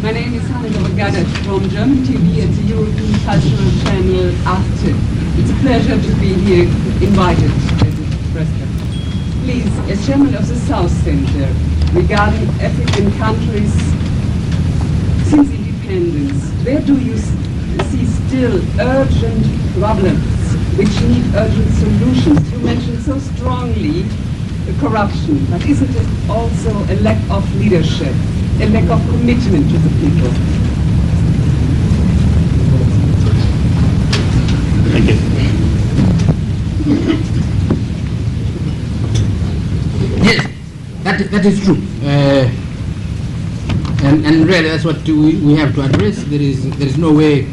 My name is Hannah Gaddard from German TV at the European Cultural Channel Arte. It's a pleasure to be here invited as a president. Please, as chairman of the South Center, regarding African countries since independence, where do you see still urgent problems which need urgent solutions? You mentioned so strongly corruption, but isn't it also a lack of leadership, a lack of commitment to the people? Thank you. Yes, that is true, and really that's what we have to address. There is no way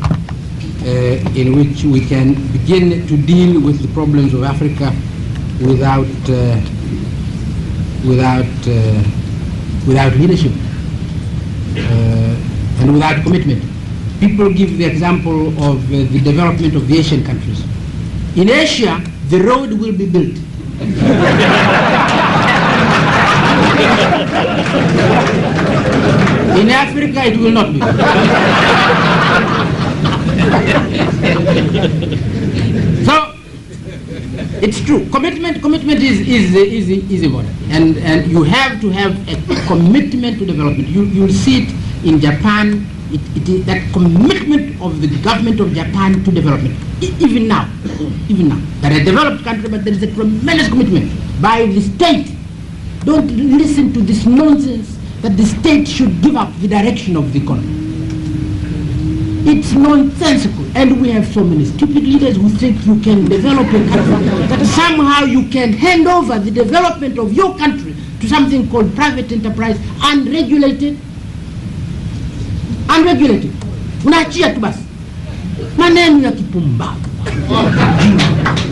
in which we can begin to deal with the problems of Africa without leadership and without commitment. People give the example of the development of the Asian countries. In Asia, the road will be built. In Africa, it will not be. So, it's true. Commitment is important, and you have to have a commitment to development. You'll see it in Japan. It is that commitment of the government of Japan to development. Even now, they're a developed country, but there is a tremendous commitment by the state. Don't listen to this nonsense that the state should give up the direction of the economy. It's nonsensical, and we have so many stupid leaders who think you can develop a country, that somehow you can hand over the development of your country to something called private enterprise, unregulated. Unaachia tu basi. Maneno ya kipumbavu.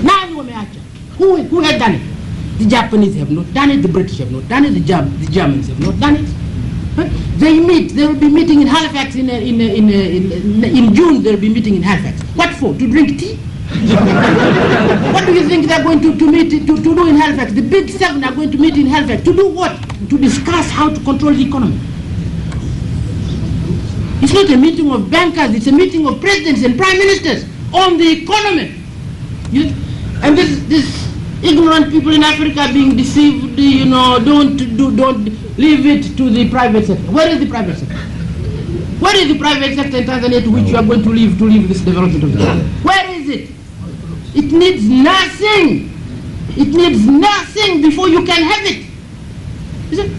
Nani wameacha? Who had done it? The Japanese have not done it, the British have not done it, the Germans have not done it. They will be meeting in Halifax in June. They'll be meeting in Halifax. What for? To drink tea? What do you think they're going to meet to do in Halifax? The big seven are going to meet in Halifax to do what? To discuss how to control the economy. It's not a meeting of bankers. It's a meeting of presidents and prime ministers on the economy. And this ignorant people in Africa are being deceived. Don't leave it to the private sector. Where is the private sector? Where is the private sector in Tanzania to which you are going to leave this development of the country? Where is it? It needs nothing. It needs nothing before you can have it. Is it?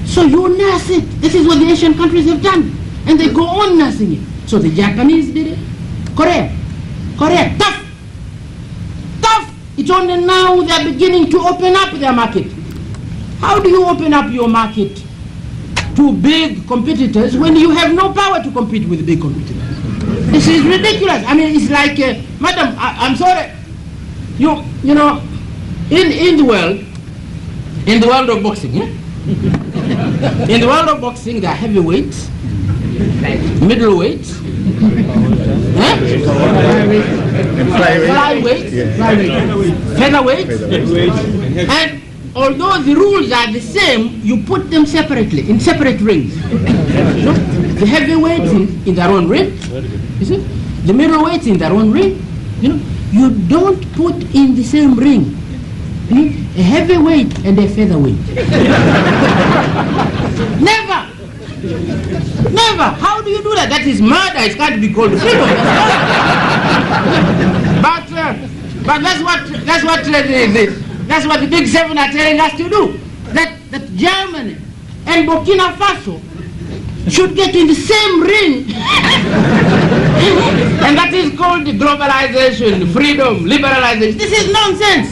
So you nurse it. This is what the Asian countries have done. And they go on nursing it. So the Japanese did it. Korea, tough. It's only now they are beginning to open up their market. How do you open up your market to big competitors when you have no power to compete with big competitors? This is ridiculous. I mean, it's like, madam, I'm sorry. You know, in the world of boxing, yeah? In the world of boxing, there are heavyweights, middleweights, flyweights, featherweights, and although the rules are the same, you put them separately, in separate rings. The heavyweights in their own ring, you see? The middleweights in their own ring. You don't put in the same ring a heavyweight and a featherweight. Never. How do you do that? That is murder. It can't be called freedom. But that's what the big seven are telling us to do. That Germany and Burkina Faso should get in the same ring. And that is called globalization, freedom, liberalization. This is nonsense.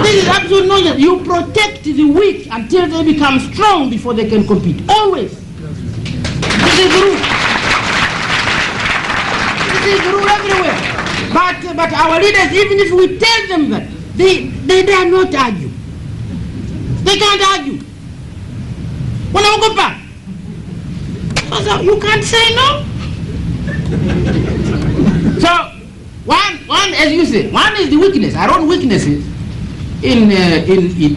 This is absolute nonsense. You protect the weak until they become strong before they can compete. Always. This is the rule. This is the rule everywhere. But our leaders, even if we tell them that, they dare not argue. They can't argue. So you can't say no. So one, as you say, one is the weakness. Our own weaknesses in the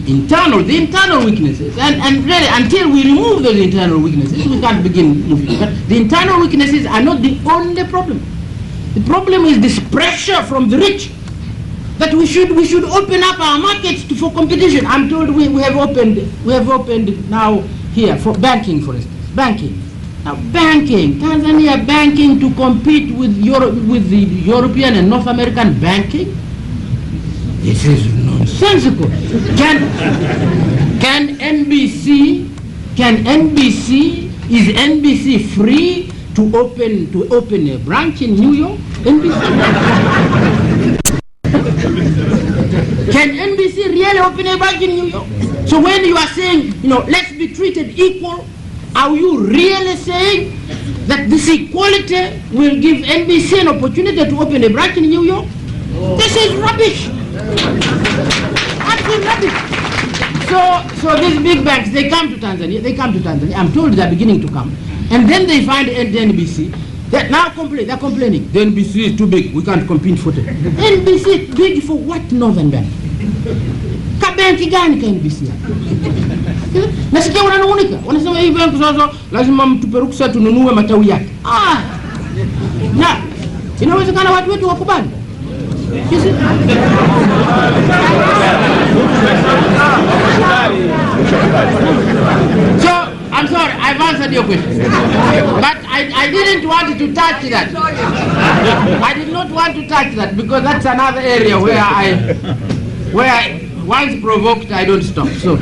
internal weaknesses, and really until we remove those internal weaknesses, we can't begin moving. But the internal weaknesses are not the only problem. The problem is this pressure from the rich that we should open up our markets for competition. I'm told we have opened now here for banking, for instance, banking. Now banking, Tanzania banking to compete with the European and North American banking. This is nonsensical. Is NBC free to open a branch in New York? NBC? Can NBC really open a branch in New York? So when you are saying, let's be treated equal, are you really saying that this equality will give NBC an opportunity to open a branch in New York? This is rubbish. Absolute rubbish. So these big banks, they come to Tanzania. I'm told they're beginning to come. And then they find the NBC. They're complaining. The NBC is too big. We can't compete for it. NBC is big for what? Northern Bank. Kabanki gani ka NBC? Nasikia wananung'unika. Wanasema hii bank sasa lazima mtupe ruksa tununue matawi yake. Na inawezekana watu wetu wakubali. So, I'm sorry, I've answered your question. But I didn't want to touch that. I did not want to touch that because that's another area where once provoked, I don't stop. So.